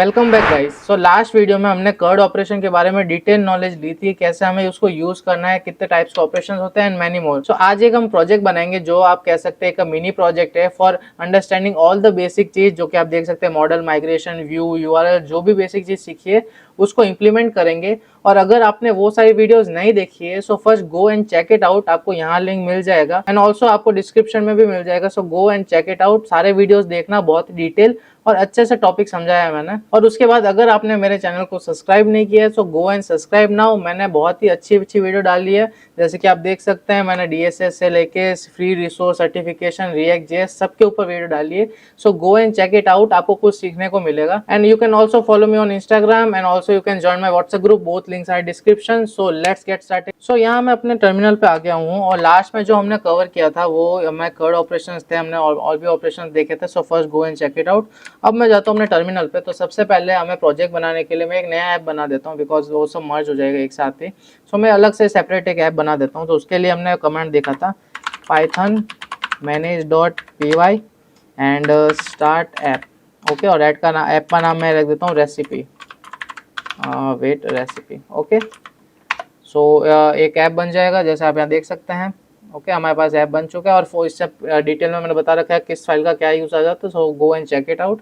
Welcome back guys. So last video में हमने curd operation के बारे में डिटेल नॉलेज ली थी, कैसे हमें उसको यूज करना है, कितने टाइप्स के ऑपरेशन होते हैं एंड मैनी मोर। सो आज एक हम प्रोजेक्ट बनाएंगे जो आप कह सकते हैं एक मिनी प्रोजेक्ट है for understanding all the basic चीज जो कि आप देख सकते हैं, मॉडल, माइग्रेशन, व्यू, यूआरएल, जो भी बेसिक चीज सीखिए उसको इम्प्लीमेंट करेंगे। और अगर आपने वो सारी वीडियोस नहीं देखी है so first go and check it out. आपको यहाँ लिंक मिल जाएगा एंड ऑल्सो आपको डिस्क्रिप्शन में भी मिल जाएगा। So go and check it out. सारे वीडियोस देखना, बहुत डिटेल और अच्छे से टॉपिक समझाया है मैंने। और उसके बाद अगर आपने मेरे चैनल को सब्सक्राइब नहीं किया है so go and subscribe now. मैंने बहुत ही अच्छी अच्छी वीडियो डाली है, जैसे कि आप देख सकते हैं मैंने डीएसएस से लेके free resource certification, react JS सबके ऊपर वीडियो डाली है। So go and check it out, आपको कुछ सीखने को मिलेगा। And you can also follow me on Instagram and also you can join my WhatsApp group, both links are description. So let's get started. सो यहाँ मैं अपने टर्मिनल पे आ गया हूँ और लास्ट में जो हमने कवर किया था वो मैं कर्ड ऑपरेशन थे, हमने और भी ऑपरेशन देखे थे। So first go and check it out. अब मैं जाता हूँ अपने टर्मिनल पे। तो सबसे पहले हमें प्रोजेक्ट बनाने के लिए मैं एक नया ऐप बना देता हूँ, बिकॉज वो सब मर्ज हो जाएगा एक साथ ही। सो मैं अलग से सेपरेट एक ऐप बना देता हूँ। तो उसके लिए हमने कमांड देखा था python manage.py and start app. Okay, और ऐप का नाम मैं रख देता हूँ रेसिपी, वेट रेसिपी। ओके, सो एक ऐप बन जाएगा जैसे आप यहाँ देख सकते हैं। ओके, हमारे पास ऐप बन चुका है और इससे डिटेल में मैंने बता रखा है किस फाइल का क्या यूज़ आ जाता है। So go and check it out.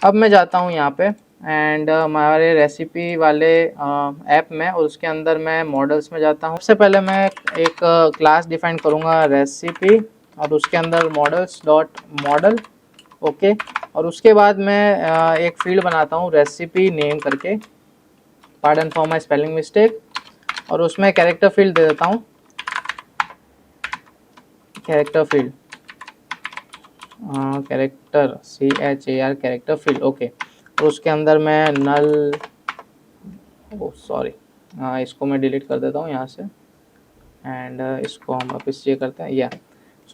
अब मैं जाता हूँ यहाँ पे एंड हमारे रेसिपी वाले ऐप में, और उसके अंदर मैं मॉडल्स में जाता हूँ। सबसे पहले मैं एक क्लास डिफाइन करूँगा रेसिपी, और उसके अंदर मॉडल्स डॉट मॉडल। ओके, और उसके बाद मैं एक फील्ड बनाता हूँ रेसिपी नेम करके, pardon for my spelling mistake, और उसमें कैरेक्टर फील्ड दे देता हूँ, character field, character CHAR character field. Okay, और उसके अंदर मैं नल, सॉरी, इसको मैं डिलीट कर देता हूँ यहाँ से एंड इसको हम वापस ये करते हैं या।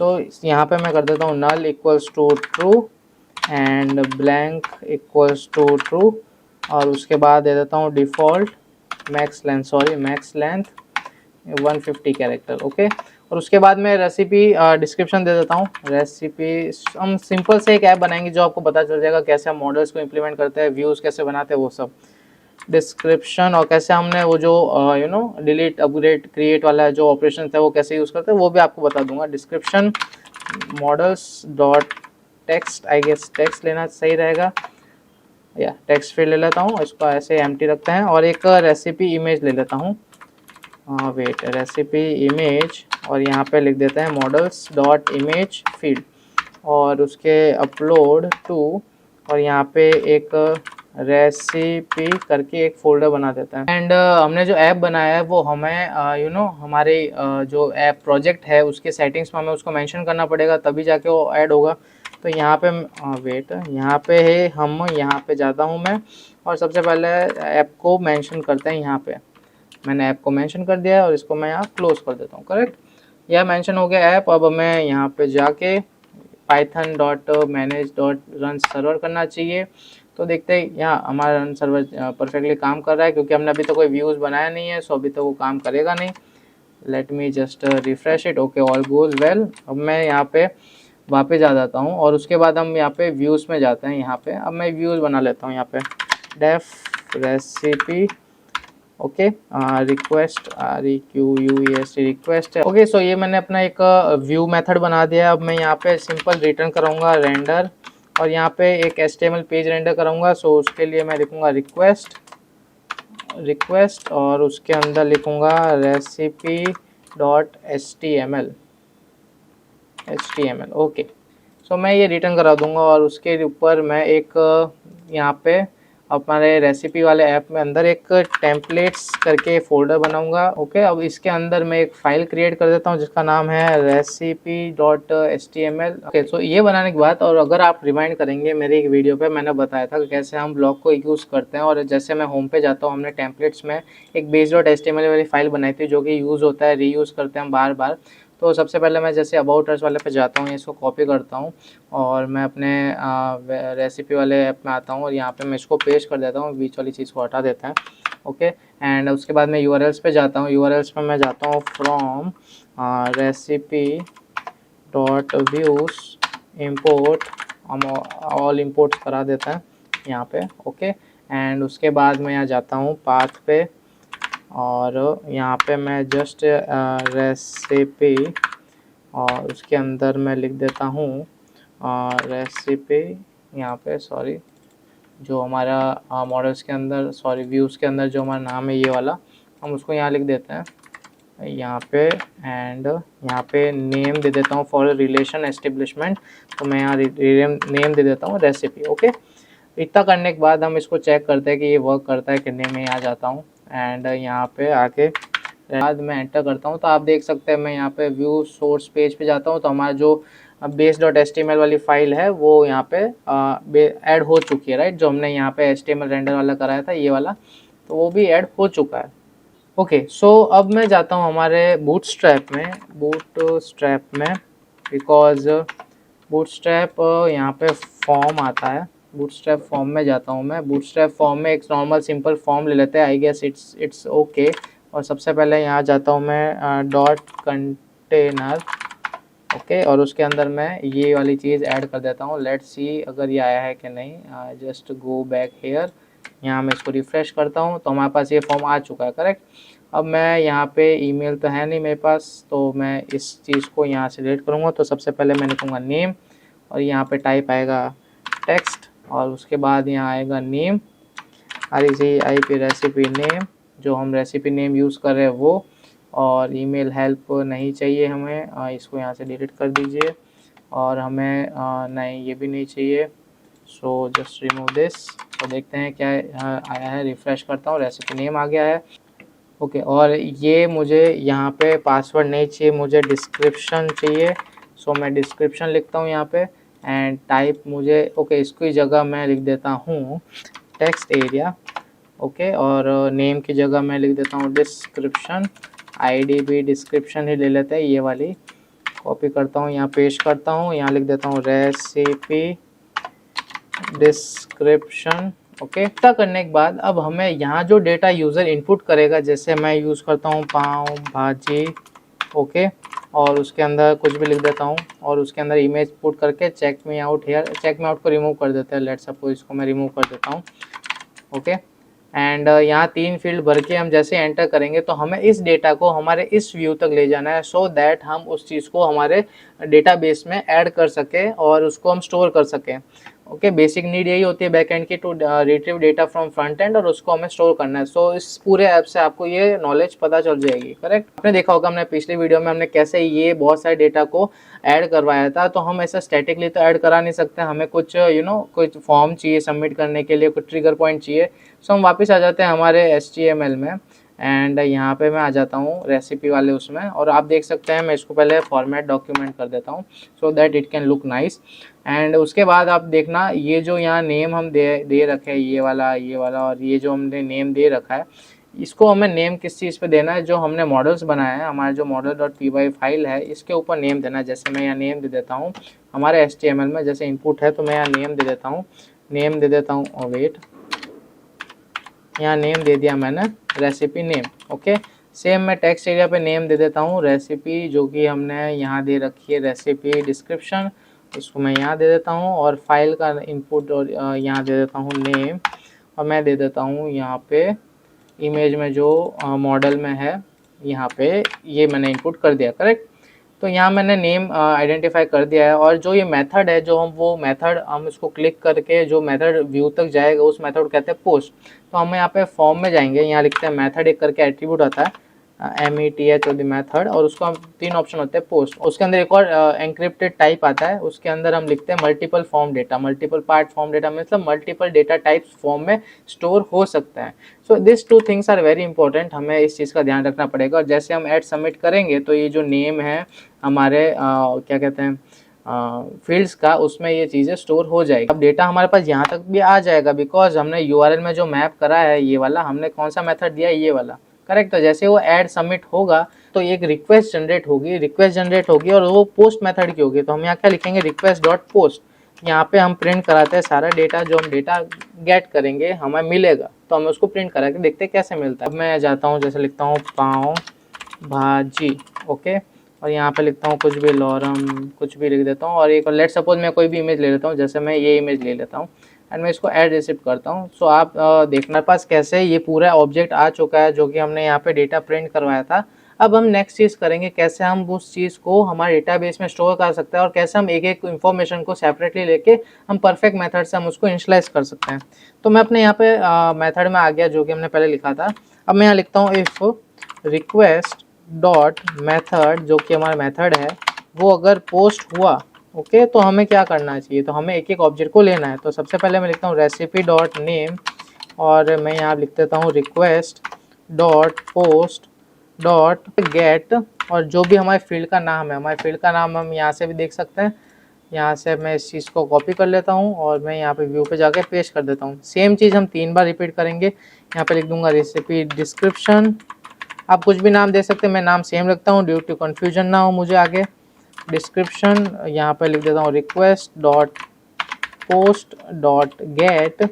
सो यहाँ पे मैं कर देता हूँ null equals to true and blank equals to true, और उसके बाद दे देता हूँ default max length 150 character. Okay, और उसके बाद मैं रेसिपी डिस्क्रिप्शन दे देता हूँ। रेसिपी हम सिंपल से एक ऐप बनाएंगे जो आपको पता चल जाएगा कैसे हम मॉडल्स को इम्प्लीमेंट करते हैं, व्यूज़ कैसे बनाते हैं, वो सब डिस्क्रिप्शन। और कैसे हमने वो जो डिलीट, अपग्रेड, क्रिएट वाला जो ऑपरेशन था वो कैसे यूज़ करते हैं वो भी आपको बता दूंगा। Description models dot text, I guess text लेना सही रहेगा, या टेक्स्ट फील्ड ले लेता हूँ, इसको ऐसे एम्प्टी रखते हैं। और एक रेसिपी इमेज ले लेता हूँ, वेट रेसिपी इमेज, और यहाँ पे लिख देते हैं मॉडल्स डॉट इमेज फील्ड, और उसके अपलोड टू, और यहाँ पे एक रेसिपी करके एक फोल्डर बना देता है। एंड हमने जो ऐप बनाया है वो हमें हमारे जो ऐप प्रोजेक्ट है उसके सेटिंग्स में हमें उसको मेंशन करना पड़ेगा, तभी जाके वो ऐड होगा। तो यहाँ पे वेट, यहाँ पे है, हम यहाँ पे जाता हूँ मैं, और सबसे पहले ऐप को मेंशन करते हैं। यहाँ पे मैंने ऐप को मेंशन कर दिया है और इसको मैं यहाँ क्लोज कर देता हूँ। करेक्ट, यह मेंशन हो गया ऐप। अब मैं यहाँ पे जाके python.manage.run सर्वर करना चाहिए। तो देखते हैं यहाँ हमारा रन सर्वर परफेक्टली काम कर रहा है, क्योंकि हमने अभी तो कोई व्यूज़ बनाया नहीं है, सो अभी तो वो काम करेगा नहीं। Let me just refresh it. Okay, all goes well. अब मैं यहाँ पे वापस आ जाता हूँ और उसके बाद हम यहाँ पे व्यूज़ में जाते हैं। यहाँ पे अब मैं व्यूज़ बना लेता हूँ, यहाँ पे def recipe. Okay, request REQUEST request है। ओके, सो ये मैंने अपना एक व्यू मेथड बना दिया। अब मैं यहाँ पे सिंपल रिटर्न कराऊंगा रेंडर, और यहाँ पे एक HTML पेज रेंडर कराऊंगा। सो उसके लिए मैं लिखूंगा रिक्वेस्ट और उसके अंदर लिखूंगा recipe.html। ओके, सो मैं ये रिटर्न करा दूंगा, और उसके ऊपर मैं एक यहाँ पे हमारे रेसिपी वाले ऐप में अंदर एक टेम्पलेट्स करके फोल्डर बनाऊंगा। ओके, अब इसके अंदर मैं एक फाइल क्रिएट कर देता हूँ जिसका नाम है recipe.html। ओके, सो ये बनाने के बाद, और अगर आप रिमाइंड करेंगे मेरे एक वीडियो पे मैंने बताया था कि कैसे हम ब्लॉग को यूज़ करते हैं, और जैसे मैं होम पे जाता हूँ, हमने टेम्पलेट्स में एक base.html वाली फाइल बनाई थी जो कि यूज़ होता है, रीयूज़ करते हैं हम बार बार। तो सबसे पहले मैं जैसे अबाउट अस वाले पे जाता हूँ, इसको कॉपी करता हूँ और मैं अपने रेसिपी वाले ऐप में आता हूँ, और यहाँ पे मैं इसको पेस्ट कर देता हूँ, बीच वाली चीज़ को हटा देता है। ओके, एंड उसके बाद मैं यूआरएल्स पे जाता हूँ। यूआरएल्स पे मैं जाता हूँ फ्रॉम recipe.views import, हम ऑल इम्पोर्ट्स करा देते हैं। यहाँ पे, ओके। एंड उसके बाद मैं यहाँ जाता हूँ पाथ पे, और यहाँ पे मैं जस्ट रेसिपी, और उसके अंदर मैं लिख देता हूँ रेसिपी, यहाँ पे सॉरी, जो हमारा मॉडल्स के अंदर, सॉरी व्यूज़ के अंदर जो हमारा नाम है ये वाला, हम उसको यहाँ लिख देते हैं यहाँ पे। एंड यहाँ पे नेम दे देता हूँ फॉर रिलेशन एस्टेब्लिशमेंट, तो मैं यहाँ नेम दे देता हूँ रेसिपी, ओके। इतना करने के बाद हम इसको चेक करते हैं कि ये वर्क करता है कि नहीं। मैं यहाँ जाता हूँ एंड यहाँ पे आके बाद मैं एंटर करता हूँ, तो आप देख सकते हैं मैं यहाँ पे व्यू सोर्स पेज पे जाता हूँ, तो हमारा जो base.html वाली फाइल है वो यहाँ पे ऐड हो चुकी है, राइट। जो हमने यहाँ पे HTML रेंडर वाला कराया था ये वाला, तो वो भी ऐड हो चुका है, ओके। सो अब मैं जाता हूँ हमारे बूटस्ट्रैप में, बिकॉज बूटस्ट्रैप यहाँ पे फॉर्म आता है। बूटस्ट्रैप फॉर्म में जाता हूँ मैं। बूटस्ट्रैप फॉर्म में एक नॉर्मल सिंपल फॉर्म ले लेते हैं, आई गेस इट्स ओके। और सबसे पहले यहाँ जाता हूँ मैं डॉट कंटेनर, ओके, और उसके अंदर मैं ये वाली चीज़ ऐड कर देता हूँ। लेट्स सी अगर ये आया है कि नहीं। जस्ट गो बैक हेयर, यहाँ मैं इसको रिफ़्रेश करता हूँ, तो हमारे पास ये फॉर्म आ चुका है, करेक्ट। अब मैं यहाँ पे ईमेल तो है नहीं मेरे पास, तो मैं इस चीज़ को यहाँ से डिलीट करूँगा। तो सबसे पहले मैं लिखूँगा नेम, और यहाँ पे टाइप आएगा टेक्स्ट, और उसके बाद यहाँ आएगा नेम, RECIP रेसिपी नेम, जो हम रेसिपी नेम यूज़ कर रहे हैं वो। और ईमेल हेल्प नहीं चाहिए हमें, इसको यहाँ से डिलीट कर दीजिए। और हमें नहीं, ये भी नहीं चाहिए, सो जस्ट रिमूव दिस। तो देखते हैं क्या आया है। रिफ़्रेश करता हूँ, रेसिपी नेम आ गया है, ओके। और ये मुझे यहाँ पे पासवर्ड नहीं चाहिए, मुझे डिस्क्रिप्शन चाहिए। सो मैं डिस्क्रिप्शन लिखता हूँ यहाँ पे। एंड टाइप मुझे, ओके, इसकी जगह मैं लिख देता हूँ टेक्स्ट एरिया, ओके। और नेम की जगह मैं लिख देता हूँ डिस्क्रिप्शन। ID भी डिस्क्रिप्शन ही ले लेते हैं, ये वाली कॉपी करता हूँ, यहाँ पेस्ट करता हूँ, यहाँ लिख देता हूँ रेसिपी डिस्क्रिप्शन, ओके। इतना करने के बाद अब हमें यहाँ जो डेटा यूज़र इनपुट करेगा, जैसे मैं यूज़ करता हूँ पाव भाजी, ओके, और उसके अंदर कुछ भी लिख देता हूँ, और उसके अंदर इमेज पुट करके check me out here, check me out को रिमूव कर देते हैं। लेट सपोज इसको मैं रिमूव कर देता हूँ, ओके। एंड यहाँ 3 फील्ड भर के हम जैसे एंटर करेंगे, तो हमें इस डेटा को हमारे इस व्यू तक ले जाना है, सो दैट हम उस चीज़ को हमारे डेटाबेस में ऐड कर सकें और उसको हम स्टोर कर सकें, ओके। बेसिक नीड यही होती है बैकएंड की, to retrieve data from front end, और उसको हमें स्टोर करना है। सो इस पूरे ऐप से आपको ये नॉलेज पता चल जाएगी, करेक्ट। आपने देखा होगा हमने पिछले वीडियो में हमने कैसे ये बहुत सारे डेटा को ऐड करवाया था। तो हम ऐसा स्टैटिकली तो ऐड करा नहीं सकते, हमें कुछ कुछ फॉर्म चाहिए सबमिट करने के लिए, कुछ ट्रिगर पॉइंट चाहिए। सो हम वापस आ जाते हैं हमारे HTML में, एंड यहाँ पे मैं आ जाता हूँ रेसिपी वाले उसमें, और आप देख सकते हैं मैं इसको पहले फॉर्मेट डॉक्यूमेंट कर देता हूँ, so that it can look nice. And उसके बाद आप देखना ये जो यहाँ नेम हम दे रखे हैं, ये वाला, और ये जो हमने नेम दे रखा है, इसको हमें नेम किस चीज़ पे देना है, जो हमने मॉडल्स बनाया है, हमारा जो model.py फाइल है, इसके ऊपर नेम देना है। जैसे मैं यहाँ नेम दे देता हूँ हमारे HTML में, जैसे इनपुट है, तो मैं यहाँ नेम दे देता हूँ, वेट, यहाँ नेम दे दिया मैंने रेसिपी नेम, ओके। सेम मैं टेक्स्ट एरिया पे नेम दे देता हूँ रेसिपी, जो कि हमने यहाँ दे रखी है रेसिपी डिस्क्रिप्शन, इसको मैं यहाँ दे देता हूँ। और फाइल का इनपुट और यहाँ दे देता हूँ नेम, और मैं दे देता हूँ यहाँ पे इमेज में जो मॉडल में है, यहाँ पे ये मैंने इनपुट कर दिया, करेक्ट। तो यहाँ मैंने नेम आइडेंटिफाई कर दिया है। और जो ये मेथड है, जो वो मेथड हम इसको क्लिक करके जो मेथड व्यू तक जाएगा, उस मेथड को कहते हैं पोस्ट। तो हम यहाँ पे फॉर्म में जाएंगे, यहाँ लिखते हैं मेथड, एक करके एट्रीब्यूट आता है METH और द मेथड, और उसको हम 3 ऑप्शन होते हैं पोस्ट। उसके अंदर एक और एनक्रिप्टेड टाइप आता है, उसके अंदर हम लिखते हैं multiple form data, multiple part form data, मतलब मल्टीपल डेटा टाइप्स फॉर्म में स्टोर हो सकता है। So this 2 things are very important, हमें इस चीज़ का ध्यान रखना पड़ेगा। और जैसे हम ऐड सबमिट करेंगे, तो ये जो नेम है हमारे क्या कहते हैं फील्ड्स का, उसमें ये चीज़ें स्टोर हो जाएगी। अब डेटा हमारे पास यहाँ तक भी आ जाएगा, बिकॉज हमने URL में जो मैप करा है ये वाला, हमने कौन सा मेथड दिया है, ये वाला, करेक्ट। तो जैसे वो ऐड सबमिट होगा, तो एक रिक्वेस्ट जनरेट होगी, और वो पोस्ट मेथड की होगी। तो हम यहाँ क्या लिखेंगे, request.post। यहाँ पे हम प्रिंट कराते हैं सारा डेटा, जो हम डेटा गेट करेंगे हमें मिलेगा, तो हमें उसको प्रिंट करा के देखते हैं कैसे मिलता है। अब मैं जाता हूँ, जैसे लिखता हूँ पाव भाजी, ओके, और यहाँ पे लिखता हूँ कुछ भी लॉरम, कुछ भी लिख देता हूँ। और एक लेट सपोज मैं कोई भी इमेज ले लेता हूँ, जैसे मैं ये इमेज ले लेता हूँ, एंड मैं इसको ऐड रिसिप्ट करता हूँ। सो आप देखना पास कैसे ये पूरा ऑब्जेक्ट आ चुका है जो कि हमने यहाँ पे डेटा प्रिंट करवाया था। अब हम नेक्स्ट चीज़ करेंगे कैसे हम उस चीज़ को हमारे डेटाबेस में स्टोर कर सकते हैं और कैसे हम एक एक इन्फॉर्मेशन को सेपरेटली लेके हम परफेक्ट मेथड से हम उसको इनिशियलाइज कर सकते हैं। तो मैं अपने यहाँ पे मेथड में आ गया जो कि हमने पहले लिखा था। अब मैं यहाँ लिखता हूँ इफ रिक्वेस्ट डॉट मेथड, जो कि हमारा मेथड है, वो अगर पोस्ट हुआ ओके तो हमें क्या करना चाहिए, तो हमें एक एक ऑब्जेक्ट को लेना है। तो सबसे पहले मैं लिखता हूँ रेसिपी डॉट नेम और मैं यहाँ लिख देता हूँ request dot post dot gate और जो भी हमारे फील्ड का नाम है, हमारे फील्ड का नाम हम यहाँ से भी देख सकते हैं। यहाँ से मैं इस चीज़ को कॉपी कर लेता हूँ और मैं यहाँ पे व्यू पे जाके पेस्ट कर देता हूँ। सेम चीज़ हम 3 बार रिपीट करेंगे। यहाँ पे लिख दूंगा रेसिपी डिस्क्रिप्शन, आप कुछ भी नाम दे सकते हैं, मैं नाम सेम रखता हूँ ड्यू टू कन्फ्यूजन ना हो मुझे आगे। डिस्क्रिप्शन यहाँ पे लिख देता हूँ request dot post dot gate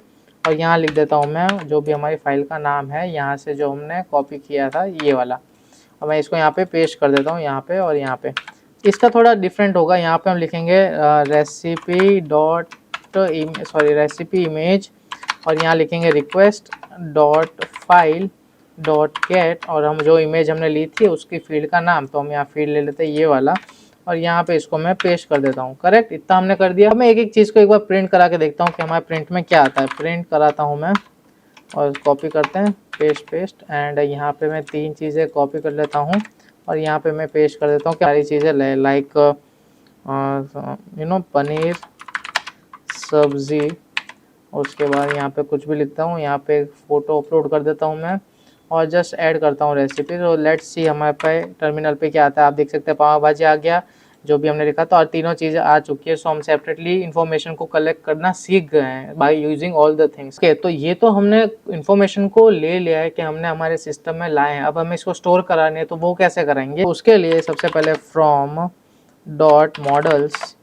और यहाँ लिख देता हूँ मैं जो भी हमारी फाइल का नाम है, यहाँ से जो हमने कॉपी किया था ये वाला, और मैं इसको यहाँ पे पेस्ट कर देता हूँ यहाँ पे और यहाँ पे। इसका थोड़ा डिफरेंट होगा, यहाँ पे हम लिखेंगे रेसिपी डॉट रेसिपी इमेज और यहाँ लिखेंगे request dot file dot gate और हम जो इमेज हमने ली थी उसकी फील्ड का नाम, तो हम यहाँ फील्ड ले लेते हैं ये वाला और यहाँ पे इसको मैं पेस्ट कर देता हूँ। करेक्ट, इतना हमने कर दिया। अब मैं एक एक चीज़ को एक बार प्रिंट करा के देखता हूँ कि हमारे प्रिंट में क्या आता है। प्रिंट कराता हूँ मैं और कॉपी करते हैं पेस्ट एंड यहाँ पे मैं 3 चीज़ें कॉपी कर लेता हूँ और यहाँ पे मैं पेस्ट कर देता हूँ सारी चीज़ें लाइक पनीर सब्ज़ी, उसके बाद यहाँ पे कुछ भी लिखता हूँ, यहाँ पे फ़ोटो अपलोड कर देता हूँ मैं और जस्ट ऐड करता हूँ रेसिपी। तो लेट्स सी हमारे पे टर्मिनल पे क्या आता है। आप देख सकते हैं पाव भाजी आ गया जो भी हमने लिखा था और तीनों चीज़ें आ चुकी है। सो हम सेपरेटली इन्फॉर्मेशन को कलेक्ट करना सीख गए हैं by using all the things. Okay, तो ये तो हमने इन्फॉर्मेशन को ले लिया है कि हमने हमारे सिस्टम में लाए हैं। अब हमें इसको स्टोर कराने हैं तो वो कैसे करेंगे। उसके लिए सबसे पहले फ्रॉम डॉट मॉडल्स,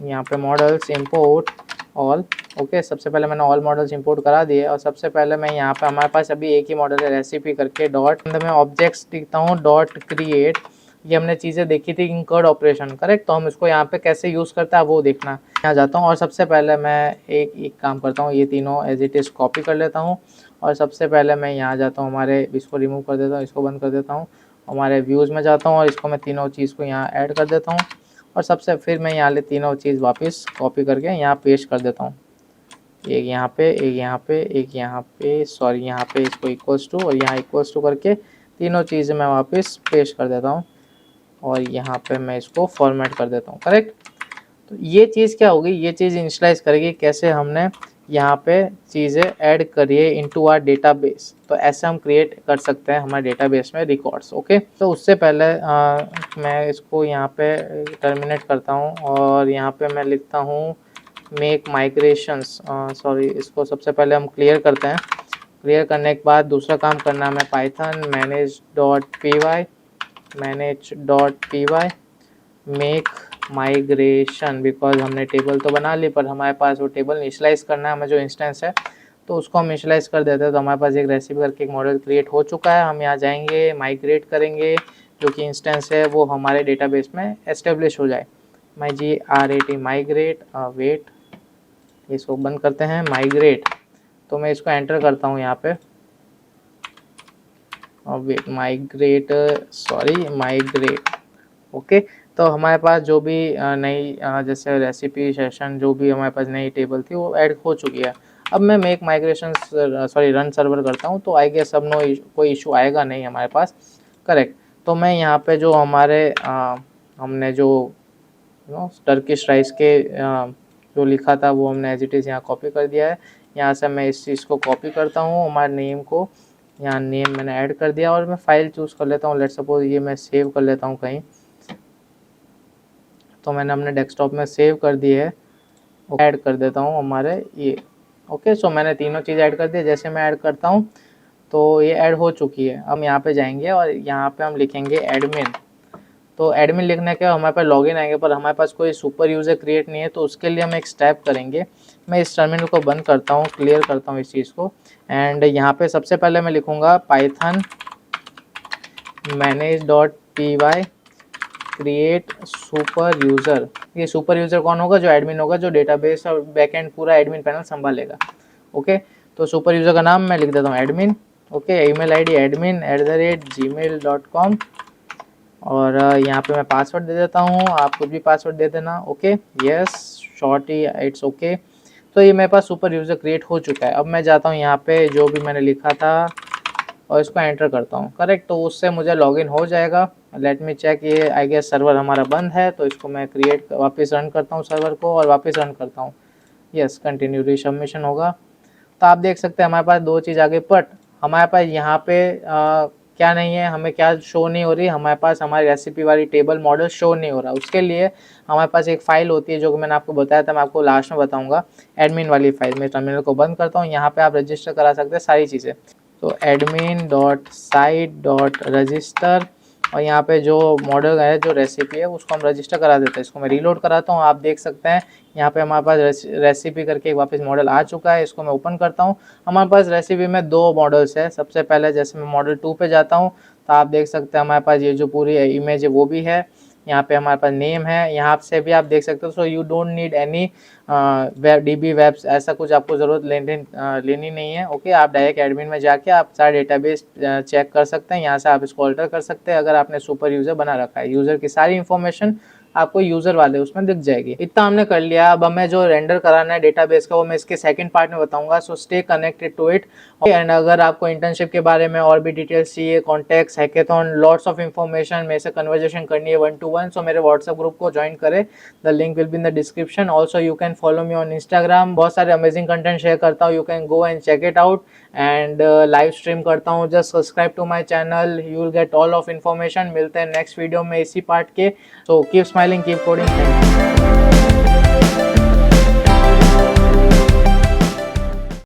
यहाँ पे मॉडल्स इम्पोर्ट ऑल। ओके, सबसे पहले मैंने ऑल मॉडल्स इंपोर्ट करा दिए और सबसे पहले मैं यहाँ पे हमारे पास अभी एक ही मॉडल है रेसिपी करके डॉट, मैं ऑब्जेक्ट्स लिखता हूँ डॉट क्रिएट। ये हमने चीज़ें देखी थी इन कर्ड ऑपरेशन, करेक्ट। तो हम इसको यहाँ पे कैसे यूज़ करता है वो देखना। यहाँ जाता हूँ और सबसे पहले मैं एक काम करता हूँ, ये तीनों एज इट इज़ कॉपी कर लेता हूँ और सबसे पहले मैं यहाँ जाता हूँ, हमारे इसको रिमूव कर देता हूँ, इसको बंद कर देता हूँ, हमारे व्यूज़ में जाता हूँ और इसको मैं तीनों चीज़ को यहाँ ऐड कर देता हूँ और सबसे फिर मैं यहाँ ले तीनों चीज़ वापस कॉपी करके यहाँ पेस्ट कर देता हूँ। एक यहाँ पे, एक यहाँ पे, एक यहाँ पे, सॉरी यहाँ पे इसको इक्वल्स टू और यहाँ इक्वल्स टू करके तीनों चीज़ें मैं वापस पेस्ट कर देता हूँ और यहाँ पे मैं इसको फॉर्मेट कर देता हूँ। करेक्ट, तो ये चीज़ क्या होगी, ये चीज़ इनिशियलाइज करेगी कैसे हमने यहाँ पे चीज़ें ऐड करिए इनटू आवर डेटाबेस। तो ऐसे हम क्रिएट कर सकते हैं हमारे डेटाबेस में रिकॉर्ड्स। ओके, तो उससे पहले मैं इसको यहाँ पे टर्मिनेट करता हूँ और यहाँ पे मैं लिखता हूँ मेक माइग्रेशंस, सॉरी इसको सबसे पहले हम क्लियर करते हैं। क्लियर करने के बाद दूसरा काम करना है मैं Python manage.py make migration, because हमने टेबल तो बना ली पर हमारे पास वो टेबल इनिशियलाइज करना है हमें जो इंस्टेंस है, तो उसको हम इनिशियलाइज कर देते हैं। तो हमारे पास एक रेसिपी करके एक मॉडल क्रिएट हो चुका है। हम यहाँ जाएंगे माइग्रेट करेंगे, जो कि इंस्टेंस है वो हमारे डेटाबेस में एस्टेब्लिश हो जाए। MyGRAT माइग्रेट, वेट इसको बंद करते हैं माइग्रेट। तो मैं इसको एंटर करता हूँ यहाँ पे और wait migrate, sorry migrate. Okay, तो हमारे पास जो भी नई जैसे रेसिपी सेशन जो भी हमारे पास नई टेबल थी वो ऐड हो चुकी है। अब मैं मेक माइग्रेशन रन सर्वर करता हूँ तो आई गेस अब कोई इशू आएगा नहीं हमारे पास। करेक्ट, तो मैं यहाँ पे जो हमारे हमने जो टर्किश राइस के जो लिखा था वो हमने एज इट इज़ यहाँ कॉपी कर दिया है। यहाँ से मैं इस चीज़ को कॉपी करता हूँ, हमारे नेम को यहाँ नेम मैंने ऐड कर दिया और मैं फाइल चूज़ कर लेता हूँ। लेट्स सपोज ये मैं सेव कर लेता हूँ कहीं, तो मैंने अपने डेस्कटॉप में सेव कर दी है। ऐड कर देता हूँ हमारे ये। ओके, सो मैंने तीनों चीज़ ऐड कर दी। जैसे मैं ऐड करता हूँ तो ये ऐड हो चुकी है। हम यहाँ पे जाएंगे और यहाँ पे हम लिखेंगे एडमिन। तो एडमिन लिखने के हमारे पास लॉगिन आएंगे पर हमारे पास कोई सुपर यूज़र क्रिएट नहीं है, तो उसके लिए हम एक स्टेप करेंगे। मैं इस टर्मिनल को बंद करता हूँ, क्लियर करता हूँ इस चीज़ को एंड यहाँ पे सबसे पहले मैं लिखूँगा Python manage.py create super user. ये सुपर यूज़र कौन होगा? जो एडमिन होगा, जो डेटाबेस और बैकएंड पूरा एडमिन पैनल संभालेगा। ओके, तो सुपर यूज़र का नाम मैं लिख देता हूँ admin. Okay, email ID admin@gmail.com और यहाँ पे मैं पासवर्ड दे देता हूँ, आप खुद भी पासवर्ड दे देना। Okay, yes, short he, it's okay. तो ये मेरे पास सुपर यूज़र क्रिएट हो चुका है। अब मैं जाता हूँ यहाँ पे जो भी मैंने लिखा था और इसको एंटर करता हूँ, करेक्ट। तो उससे मुझे लॉगिन हो जाएगा। लेट मी चेक, ये आई गेस सर्वर हमारा बंद है, तो इसको मैं क्रिएट वापस रन करता हूँ सर्वर को और वापस रन करता हूँ। यस, कंटिन्यू रिसबमिशन होगा। तो आप देख सकते हैं हमारे पास दो चीज़ आ गई, बट हमारे पास यहाँ पे क्या नहीं है, हमें क्या शो नहीं हो रही, हमारे पास हमारी रेसिपी वाली टेबल मॉडल शो नहीं हो रहा। उसके लिए हमारे पास एक फ़ाइल होती है जो कि मैंने आपको बताया था, मैं आपको लास्ट में बताऊंगा, एडमिन वाली फाइल। मैं टर्मिनल को बंद करता हूँ, यहाँ पे आप रजिस्टर करा सकते हैं सारी चीज़ें। तो admin.site.register और यहाँ पे जो मॉडल है, जो रेसिपी है, उसको हम रजिस्टर करा देते हैं। इसको मैं रीलोड कराता हूँ, आप देख सकते हैं यहाँ पे हमारे पास रेसिपी करके एक वापस मॉडल आ चुका है। इसको मैं ओपन करता हूँ। हमारे पास रेसिपी में दो मॉडल्स है। सबसे पहले जैसे मैं मॉडल 2 पे जाता हूँ तो आप देख सकते हैं हमारे पास ये जो पूरी इमेज है वो भी है। यहाँ पे हमारे पास नेम है, यहाँ से भी आप देख सकते हो। So you don't need any DB webs, ऐसा कुछ आपको ज़रूरत लेनी नहीं है। ओके, आप डायरेक्ट एडमिन में जाके आप सारा डेटाबेस चेक कर सकते हैं। यहाँ से आप इसको ऑल्टर कर सकते हैं अगर आपने सुपर यूज़र बना रखा है। यूज़र की सारी इन्फॉर्मेशन आपको यूज़र वाले उसमें दिख जाएगी। इतना हमने कर लिया। अब हमें जो रेंडर कराना है डेटाबेस का वो मैं इसके सेकंड पार्ट में बताऊंगा। So stay connected to it. And अगर आपको इंटर्नशिप के बारे में और भी डिटेल्स चाहिए, contacts, hackathon, lots of information, मेरे से कन्वर्जेशन करनी है 1-to-1, सो मेरे व्हाट्सएप ग्रुप को ज्वाइन करें। The link will be in the description. Also you can follow me on Instagram, बहुत सारे अमेजिंग कंटेंट शेयर करता हूँ, you can go and check it out. And live stream करता हूँ, just subscribe to my channel, you will get all of information. मिलते हैं next video में इसी पार्ट के। So keep smiling, keep coding.